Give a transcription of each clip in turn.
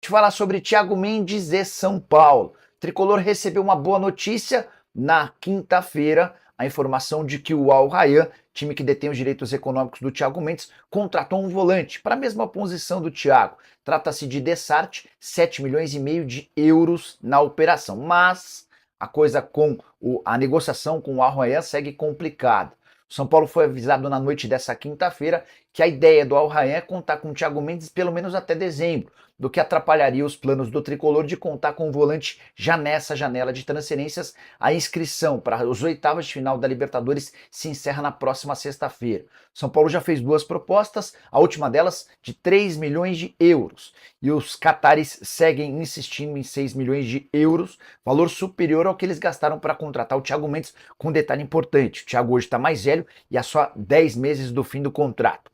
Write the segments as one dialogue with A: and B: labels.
A: te falar sobre Thiago Mendes e São Paulo. O Tricolor recebeu uma boa notícia na quinta-feira, a informação de que o Al Rayyan, time que detém os direitos econômicos do Thiago Mendes, contratou um volante para a mesma posição do Thiago. Trata-se de Dessart, 7 milhões e meio de euros na operação. Mas a coisa com a negociação com o Al Rayyan segue complicada. O São Paulo foi avisado na noite dessa quinta-feira que a ideia do Al Rayyan é contar com o Thiago Mendes pelo menos até dezembro, do que atrapalharia os planos do Tricolor de contar com o volante já nessa janela de transferências. A inscrição para os oitavas de final da Libertadores se encerra na próxima sexta-feira. São Paulo já fez duas propostas, a última delas de 3 milhões de euros. E os catares seguem insistindo em 6 milhões de euros, valor superior ao que eles gastaram para contratar o Thiago Mendes, com um detalhe importante: o Thiago hoje está mais velho e há só 10 meses do fim do contrato.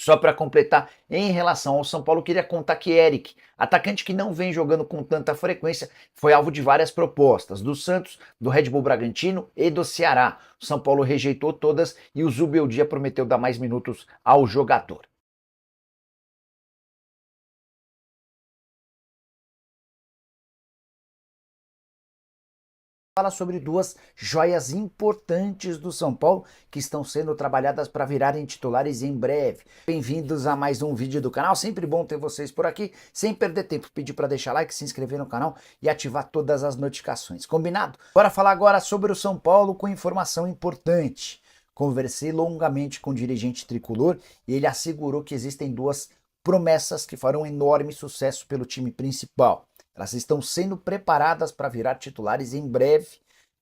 A: Só para completar, em relação ao São Paulo, queria contar que Eric, atacante que não vem jogando com tanta frequência, foi alvo de várias propostas, do Santos, do Red Bull Bragantino e do Ceará. O São Paulo rejeitou todas e o Zubeldia prometeu dar mais minutos ao jogador. Fala sobre duas joias importantes do São Paulo que estão sendo trabalhadas para virarem titulares em breve. Bem-vindos a mais um vídeo do canal, sempre bom ter vocês por aqui. Sem perder tempo, pedir para deixar like, se inscrever no canal e ativar todas as notificações, combinado? Bora falar agora sobre o São Paulo com informação importante. Conversei longamente com o dirigente tricolor e ele assegurou que existem duas promessas que farão enorme sucesso pelo time principal. Elas estão sendo preparadas para virar titulares em breve,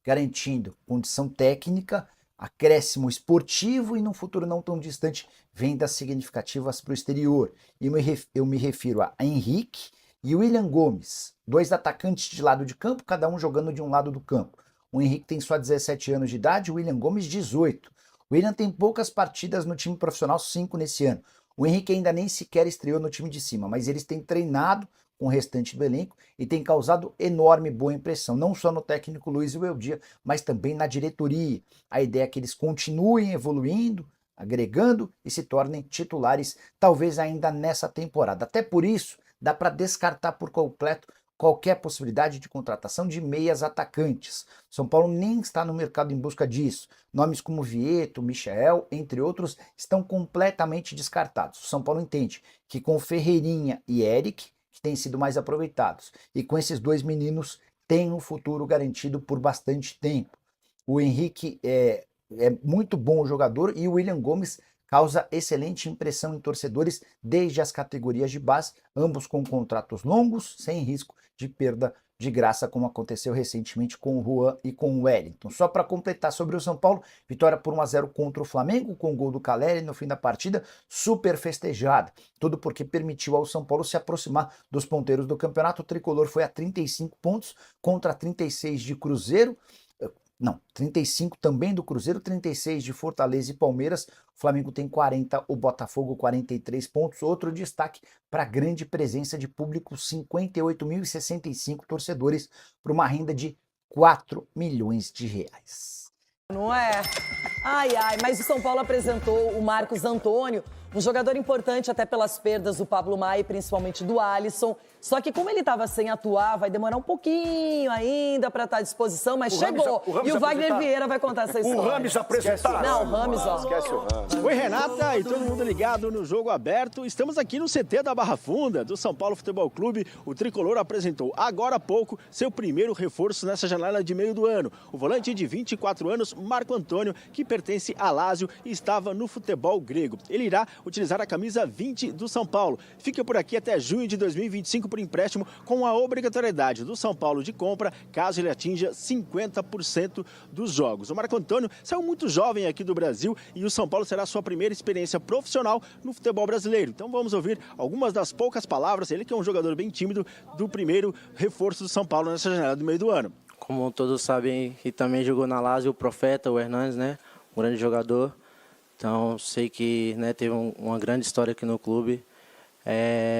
A: garantindo condição técnica, acréscimo esportivo e, num futuro não tão distante, vendas significativas para o exterior. E eu me refiro a Henrique e William Gomes, dois atacantes de lado de campo, cada um jogando de um lado do campo. O Henrique tem só 17 anos de idade, o William Gomes 18. O William tem poucas partidas no time profissional, 5 nesse ano. O Henrique ainda nem sequer estreou no time de cima, mas eles têm treinado com o restante do elenco e tem causado enorme boa impressão, não só no técnico Luiz Zubeldia, mas também na diretoria. A ideia é que eles continuem evoluindo, agregando e se tornem titulares, talvez ainda nessa temporada. Até por isso, dá para descartar por completo qualquer possibilidade de contratação de meias atacantes. São Paulo nem está no mercado em busca disso. Nomes como Vieto, Michael, entre outros, estão completamente descartados. O São Paulo entende que com Ferreirinha e Eric, que têm sido mais aproveitados, e com esses dois meninos tem um futuro garantido por bastante tempo. O Henrique é muito bom jogador e o William Gomes causa excelente impressão em torcedores desde as categorias de base, ambos com contratos longos, sem risco de perda de graça, como aconteceu recentemente com o Juan e com o Wellington. Só para completar sobre o São Paulo, vitória por 1-0 contra o Flamengo, com o gol do Caleri no fim da partida, super festejada. Tudo porque permitiu ao São Paulo se aproximar dos ponteiros do campeonato. O tricolor foi a 35 pontos contra 36 de Cruzeiro. Não, 35 também do Cruzeiro, 36 de Fortaleza e Palmeiras. O Flamengo tem 40, o Botafogo 43 pontos. Outro destaque para a grande presença de público, 58.065 torcedores, para uma renda de 4 milhões de reais.
B: Não é? Ai, ai, mas o São Paulo apresentou o Marcos Antônio, um jogador importante até pelas perdas do Pablo Maia e principalmente do Alisson. Só que como ele estava sem atuar, vai demorar um pouquinho ainda para estar à disposição, mas chegou. E o Wagner Vieira vai contar essa história.
C: O Rames apresentar.
B: Não, o Rames, ó.
C: Esquece o Rames.
D: Oi, Renata e todo mundo ligado no Jogo Aberto. Estamos aqui no CT da Barra Funda, do São Paulo Futebol Clube. O Tricolor apresentou agora há pouco seu primeiro reforço nessa janela de meio do ano. O volante de 24 anos, Marco Antônio, que pertence a Lazio e estava no futebol grego. Ele irá utilizar a camisa 20 do São Paulo. Fica por aqui até junho de 2025 por empréstimo, com a obrigatoriedade do São Paulo de compra, caso ele atinja 50% dos jogos. O Marco Antônio saiu muito jovem aqui do Brasil e o São Paulo será a sua primeira experiência profissional no futebol brasileiro. Então vamos ouvir algumas das poucas palavras, ele que é um jogador bem tímido, do primeiro reforço do São Paulo nessa janela do meio do ano.
E: Como todos sabem, e também jogou na Lazio, o Profeta, o Hernandes, né? Um grande jogador. Então sei que, né, teve uma grande história aqui no clube.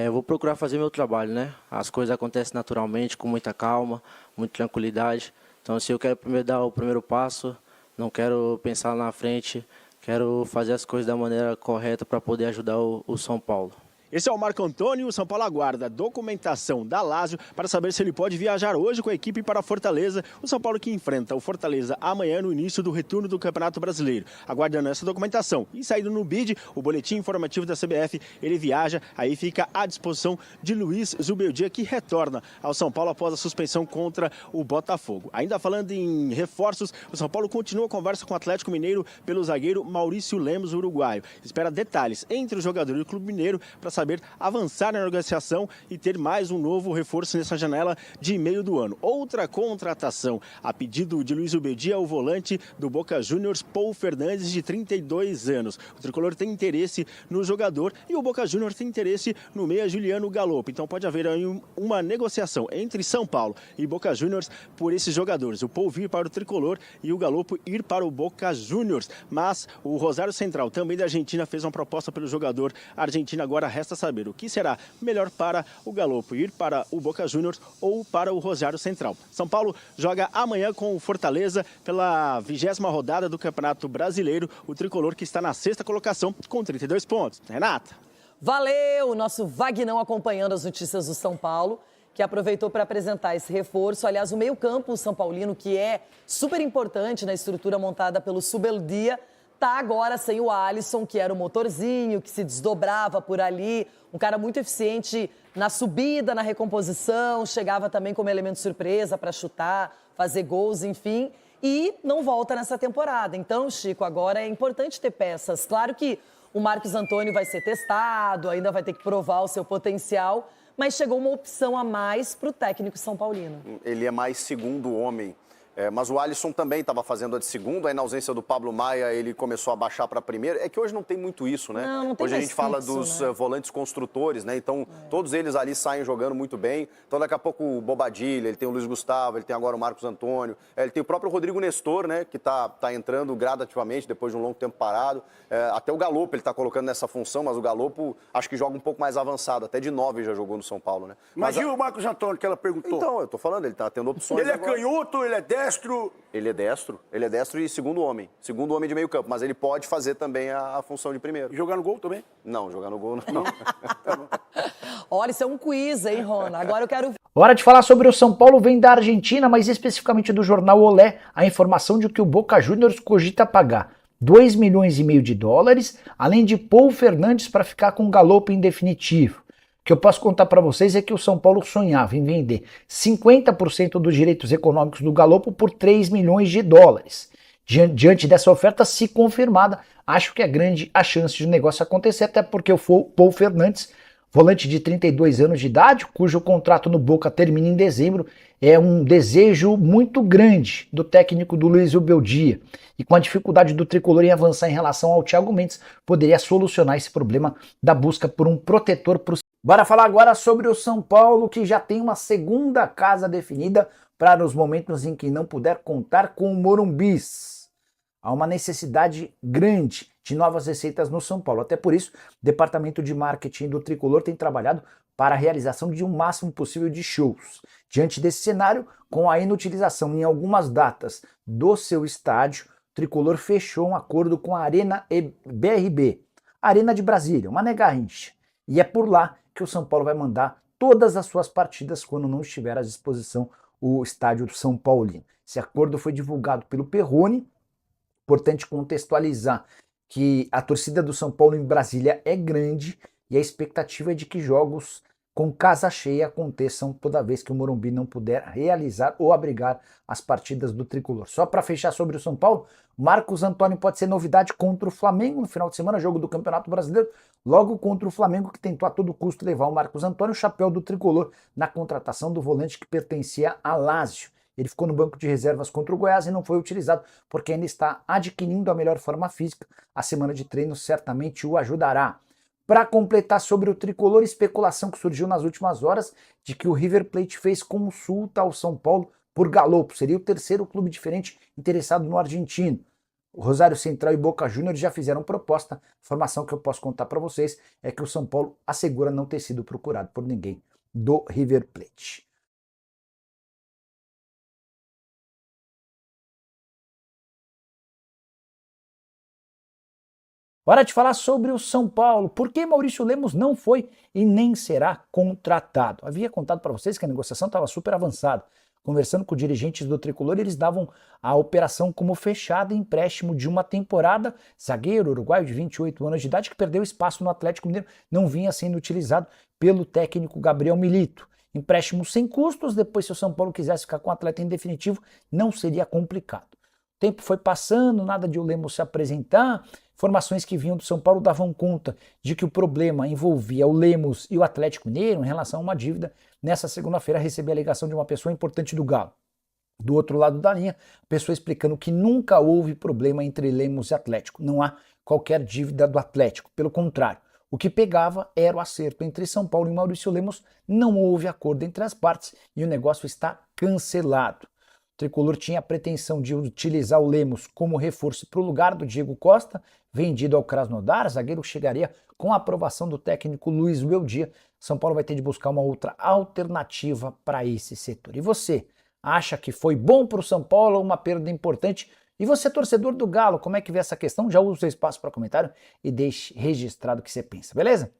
E: Eu vou procurar fazer meu trabalho, né? As coisas acontecem naturalmente, com muita calma, muita tranquilidade. Então, se eu quero primeiro dar o primeiro passo, não quero pensar lá na frente, quero fazer as coisas da maneira correta para poder ajudar o São Paulo.
D: Esse é o Marco Antônio. O São Paulo aguarda a documentação da Lazio para saber se ele pode viajar hoje com a equipe para Fortaleza. O São Paulo que enfrenta o Fortaleza amanhã no início do retorno do Campeonato Brasileiro. Aguardando essa documentação e saindo no BID, o boletim informativo da CBF, ele viaja, aí fica à disposição de Luiz Zubeldia, que retorna ao São Paulo após a suspensão contra o Botafogo. Ainda falando em reforços, o São Paulo continua a conversa com o Atlético Mineiro pelo zagueiro Maurício Lemos, uruguaio. Espera detalhes entre o jogador e o Clube Mineiro para saber avançar na negociação e ter mais um novo reforço nessa janela de meio do ano. Outra contratação, a pedido de Luiz Ubedia, o volante do Boca Juniors, Paul Fernandes, de 32 anos. O tricolor tem interesse no jogador e o Boca Juniors tem interesse no meia Juliano Galopo. Então pode haver aí uma negociação entre São Paulo e Boca Juniors por esses jogadores. O Paul vir para o tricolor e o Galopo ir para o Boca Juniors. Mas o Rosário Central, também da Argentina, fez uma proposta pelo jogador argentino. Agora resta saber o que será melhor para o Galopo, ir para o Boca Juniors ou para o Rosário Central. São Paulo joga amanhã com o Fortaleza pela 20ª rodada do Campeonato Brasileiro. O tricolor que está na 6ª colocação com 32 pontos. Renata.
B: Valeu! Nosso Vagnão acompanhando as notícias do São Paulo, que aproveitou para apresentar esse reforço. Aliás, o meio-campo São Paulino, que é super importante na estrutura montada pelo Zubeldia, tá agora sem o Alisson, que era o motorzinho, que se desdobrava por ali, um cara muito eficiente na subida, na recomposição, chegava também como elemento surpresa para chutar, fazer gols, enfim, e não volta nessa temporada. Então, Chico, agora é importante ter peças. Claro que o Marcos Antônio vai ser testado, ainda vai ter que provar o seu potencial, mas chegou uma opção a mais para o técnico São Paulino.
C: Ele é mais segundo homem. Mas o Alisson também estava fazendo a de segundo, aí na ausência do Pablo Maia ele começou a baixar para a primeira. É que hoje não tem muito isso, né?
B: Não tem
C: hoje a
B: mais
C: gente fala
B: fixo,
C: dos
B: né?
C: volantes construtores, né? Então todos eles ali saem jogando muito bem. Então daqui a pouco o Bobadilha, ele tem o Luiz Gustavo, ele tem agora o Marcos Antônio, ele tem o próprio Rodrigo Nestor, né? Que tá entrando gradativamente depois de um longo tempo parado. Até o Galopo ele está colocando nessa função, mas o Galopo acho que joga um pouco mais avançado, até de 9 já jogou no São Paulo, né?
F: Mas e o Marcos Antônio que ela perguntou?
C: Então, eu tô falando, ele tá tendo opções.
F: Ele é
C: agora.
F: canhoto, ele é destro.
C: Ele é destro e segundo homem de meio campo, mas ele pode fazer também a função de primeiro.
F: E jogar no gol também?
C: Não, jogar no gol não.
B: Olha, isso é um quiz, hein, Rona? Agora eu quero...
A: Hora de falar sobre o São Paulo, vem da Argentina, mas especificamente do jornal Olé, a informação de que o Boca Juniors cogita pagar 2,5 milhões de dólares, além de Paul Fernandes para ficar com o Galopo em definitivo. O que eu posso contar para vocês é que o São Paulo sonhava em vender 50% dos direitos econômicos do Galopo por 3 milhões de dólares. Diante dessa oferta, se confirmada, acho que é grande a chance de o negócio acontecer, até porque o Paul Fernandes, volante de 32 anos de idade, cujo contrato no Boca termina em dezembro, é um desejo muito grande do técnico do Luiz Zubeldia. E com a dificuldade do tricolor em avançar em relação ao Thiago Mendes, poderia solucionar esse problema da busca por um protetor para o... Bora falar agora sobre o São Paulo, que já tem uma segunda casa definida para os momentos em que não puder contar com o Morumbis. Há uma necessidade grande de novas receitas no São Paulo. Até por isso, o departamento de marketing do Tricolor tem trabalhado para a realização de um máximo possível de shows. Diante desse cenário, com a inutilização em algumas datas do seu estádio, o Tricolor fechou um acordo com a Arena BRB, Arena de Brasília, uma Garrincha. E é por lá que o São Paulo vai mandar todas as suas partidas quando não estiver à disposição o estádio do São Paulino. Esse acordo foi divulgado pelo Perrone. Importante contextualizar que a torcida do São Paulo em Brasília é grande e a expectativa é de que jogos com casa cheia aconteçam toda vez que o Morumbi não puder realizar ou abrigar as partidas do Tricolor. Só para fechar sobre o São Paulo, Marcos Antônio pode ser novidade contra o Flamengo no final de semana, jogo do Campeonato Brasileiro, logo contra o Flamengo, que tentou a todo custo levar o Marcos Antônio, o chapéu do Tricolor, na contratação do volante que pertencia a Lazio. Ele ficou no banco de reservas contra o Goiás e não foi utilizado porque ainda está adquirindo a melhor forma física. A semana de treino certamente o ajudará. Para completar sobre o Tricolor, especulação que surgiu nas últimas horas de que o River Plate fez consulta ao São Paulo por Galopo. Seria o terceiro clube diferente interessado no argentino. O Rosário Central e Boca Juniors já fizeram proposta. A informação que eu posso contar para vocês é que o São Paulo assegura não ter sido procurado por ninguém do River Plate. Hora de falar sobre o São Paulo. Por que Maurício Lemos não foi e nem será contratado? Havia contado para vocês que a negociação estava super avançada. Conversando com dirigentes do Tricolor, eles davam a operação como fechada em empréstimo de uma temporada. Zagueiro uruguaio de 28 anos de idade que perdeu espaço no Atlético Mineiro, não vinha sendo utilizado pelo técnico Gabriel Milito. Empréstimo sem custos, depois se o São Paulo quisesse ficar com o atleta em definitivo, não seria complicado. O tempo foi passando, nada de o Lemos se apresentar. Informações que vinham do São Paulo davam conta de que o problema envolvia o Lemos e o Atlético Mineiro em relação a uma dívida. Nessa segunda-feira recebi a ligação de uma pessoa importante do Galo. Do outro lado da linha, a pessoa explicando que nunca houve problema entre Lemos e Atlético. Não há qualquer dívida do Atlético. Pelo contrário, o que pegava era o acerto entre São Paulo e Maurício Lemos. Não houve acordo entre as partes e o negócio está cancelado. O Tricolor tinha a pretensão de utilizar o Lemos como reforço para o lugar do Diego Costa, vendido ao Krasnodar. Zagueiro chegaria com a aprovação do técnico Luiz Weldia. São Paulo vai ter de buscar uma outra alternativa para esse setor. E você, acha que foi bom para o São Paulo ou uma perda importante? E você, torcedor do Galo, como é que vê essa questão? Já usa o seu espaço para comentário e deixe registrado o que você pensa, beleza?